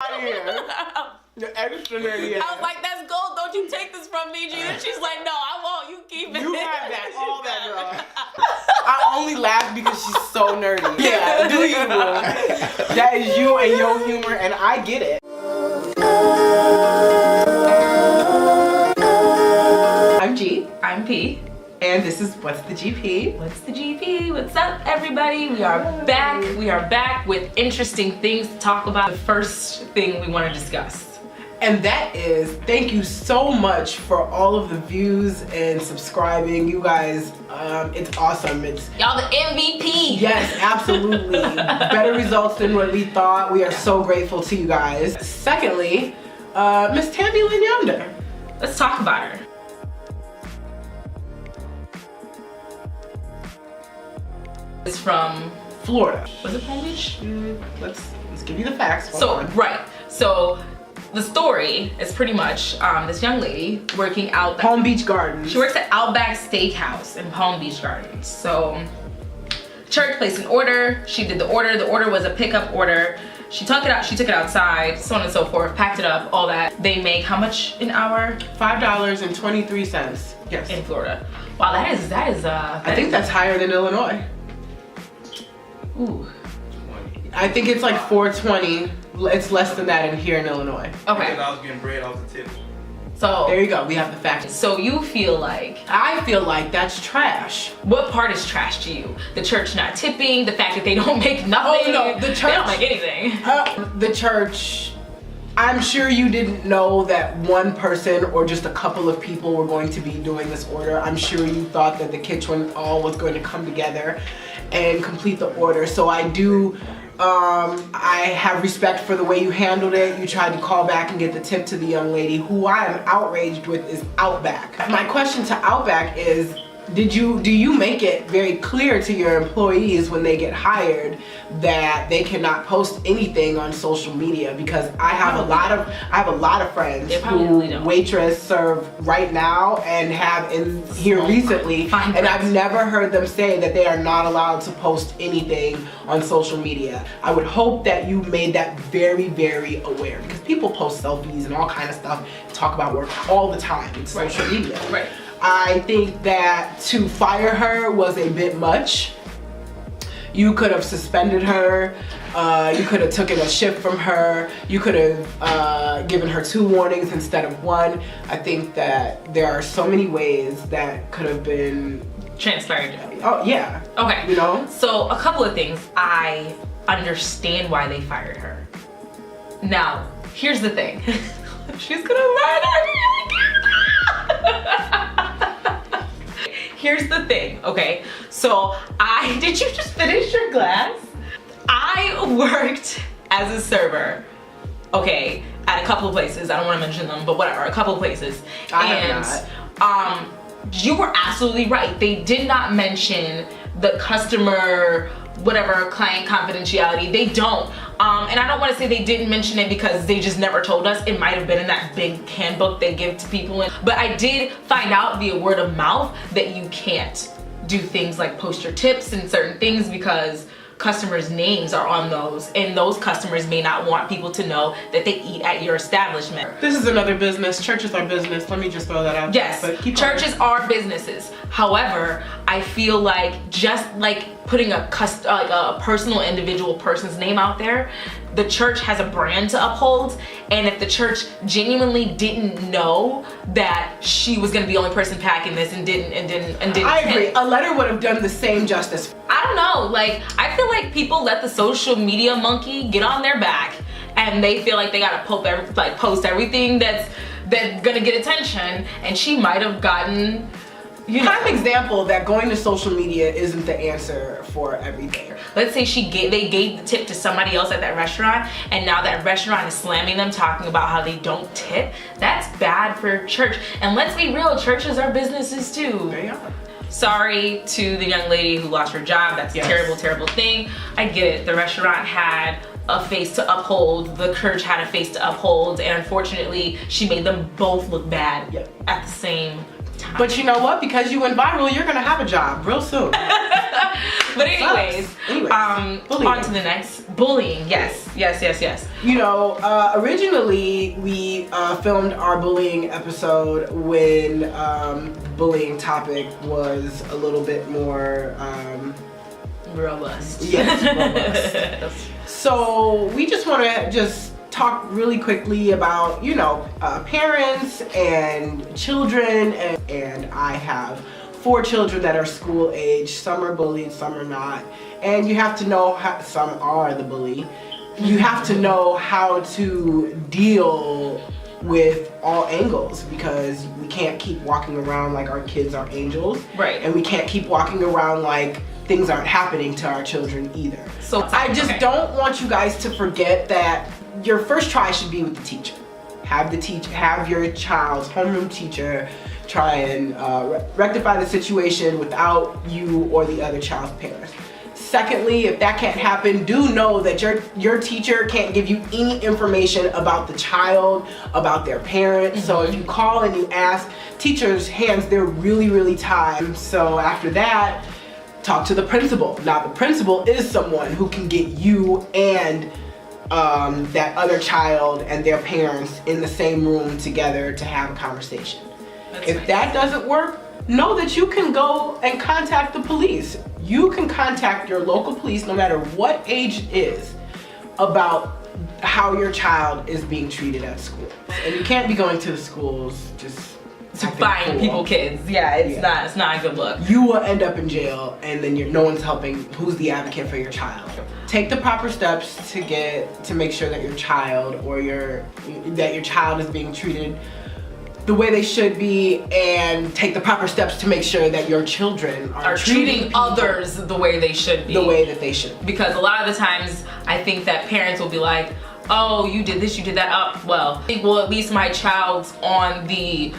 here. You're extra nerdy. I was like, that's gold. Don't you take this from me, Gina. She's like, no, I won't. You keep it. You have that, all that, girl. I only laugh because she's so nerdy. Yeah, do you, boo? That is you and your humor, and I get it. I'm G. I'm P. And this is What's the GP? What's the GP? What's up, everybody? We are back. We are back with interesting things to talk about. The first thing we want to discuss. And that is, thank you so much for all of the views and subscribing. You guys, it's awesome. It's y'all the MVP. Yes, absolutely. Better results than what we thought. We are so grateful to you guys. Secondly, Miss Tammy Lynn Yonder. Let's talk about her. It's from Florida. Was it Palm Beach? Let's give you the facts. Hold on. Right. So the story is pretty much this young lady working out Palm Beach Gardens. She works at Outback Steakhouse in Palm Beach Gardens. So church placed an order. She did the order. The order was a pickup order. She took it out. She took it outside, so on and so forth. Packed it up. All that. They make how much an hour? $5.23. Yes. In Florida. Wow, that is. I think that's higher than Illinois. Ooh. I think it's like $4.20. It's less than that in here in Illinois. Okay. I was getting bread off the tip. So there you go. We have the facts. So you feel like? I feel like that's trash. What part is trash to you? The church not tipping, the fact that they don't make nothing. Oh no, the church. They don't make anything. The church. I'm sure you didn't know that one person or just a couple of people were going to be doing this order. I'm sure you thought that the kitchen all was going to come together and complete the order. So I do, I have respect for the way you handled it. You tried to call back and get the tip to the young lady. Who I am outraged with is Outback. My question to Outback is, do you make it very clear to your employees when they get hired that they cannot post anything on social media? Because I have a lot of friends who waitress serve right now and have in here recently, and I've never heard them say that they are not allowed to post anything on social media. I would hope that you made that very, very aware, because people post selfies and all kind of stuff, talk about work all the time in social media. Right. I think that to fire her was a bit much. You could have suspended her. You could have taken a shift from her. You could have given her 2 warnings instead of 1. I think that there are so many ways that could have been transferred. Oh yeah. Okay. You know? So a couple of things. I understand why they fired her. Now, here's the thing. She's gonna murder me. Here's the thing, okay? So did you just finish your glass? I worked as a server, okay, at a couple of places. I don't want to mention them, but whatever, a couple of places. You were absolutely right. They did not mention the customer, whatever, client confidentiality. They don't. And I don't want to say they didn't mention it because they just never told us. It might have been in that big handbook they give to people. But I did find out via word of mouth that you can't do things like post your tips and certain things because customers' names are on those, and those customers may not want people to know that they eat at your establishment. This is another business. Churches are business. Let me just throw that out there. Yes, But keep churches are businesses. However, I feel like just like putting a personal individual person's name out there, the church has a brand to uphold, and if the church genuinely didn't know that she was gonna be the only person packing this and didn't I agree. A letter would have done the same justice. I don't know, like, I feel like people let the social media monkey get on their back and they feel like they gotta post everything that's gonna get attention, and she might have gotten, you know. Prime example that going to social media isn't the answer for everything. Let's say they gave the tip to somebody else at that restaurant, and now that restaurant is slamming them, talking about how they don't tip. That's bad for church. And let's be real, churches are businesses too. They are. Sorry to the young lady who lost her job. That's a terrible, terrible thing. I get it. The restaurant had a face to uphold. The church had a face to uphold. And unfortunately, she made them both look bad at the same time. But you know what? Because you went viral, you're gonna have a job real soon. But anyways, bullying. on to the next. Bullying, yes. You know, originally we filmed our bullying episode when the bullying topic was a little bit more robust. Yes, robust. So we just want to talk really quickly about, you know, parents and children, and I have 4 children that are school age. Some are bullied, some are not, and you have to know how, some are the bully. You have to know how to deal with all angles, because we can't keep walking around like our kids are angels, right? And we can't keep walking around like things aren't happening to our children either. So I just don't want you guys to forget that your first try should be with the teacher. Have your child's homeroom teacher try and rectify the situation without you or the other child's parents. Secondly, if that can't happen, do know that your teacher can't give you any information about the child, about their parents. So if you call and you ask, teachers' hands, they're really tied. So after that, talk to the principal. Now the principal is someone who can get you and that other child and their parents in the same room together to have a conversation. If that doesn't work, know that you can go and contact the police. You can contact your local police, no matter what age it is, about how your child is being treated at school. And you can't be going to the schools just to find people kids. Yeah, it's not a good look. You will end up in jail, and then no one's helping. Who's the advocate for your child? Take the proper steps to make sure that your child is being treated the way they should be, and take the proper steps to make sure that your children are treating others the way they should be. The way that they should. Because a lot of the times, I think that parents will be like, oh, you did this, you did that. Well, I think, well, at least my child's on the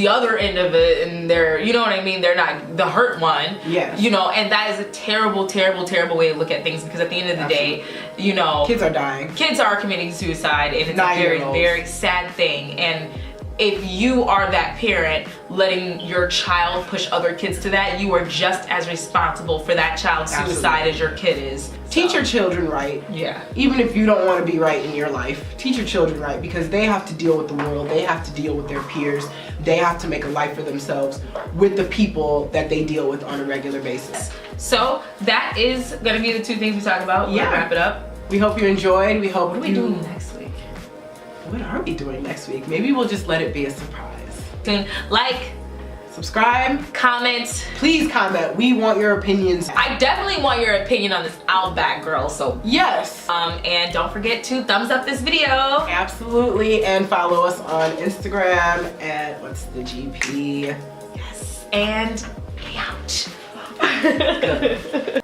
other end of it, and they're, you know what I mean, they're not the hurt one. Yes. You know, and that is a terrible way to look at things, because at the end of the day, you know, kids are dying. Kids are committing suicide, and it's a very sad thing. And if you are that parent letting your child push other kids to that, you are just as responsible for that child's suicide as your kid is. Teach your children right. Yeah. Even if you don't want to be right in your life, teach your children right, because they have to deal with the world. They have to deal with their peers. They have to make a life for themselves with the people that they deal with on a regular basis. So that is going to be the 2 things we talk about. We'll wrap it up. We hope you enjoyed. We hope What are we doing next week? What are we doing next week? Maybe we'll just let it be a surprise. Like, subscribe, comment. Please comment. We want your opinions. I definitely want your opinion on this Outback girl, so yes. And don't forget to thumbs up this video. Absolutely. And follow us on Instagram at What's the GP. Yes. And we out. Good.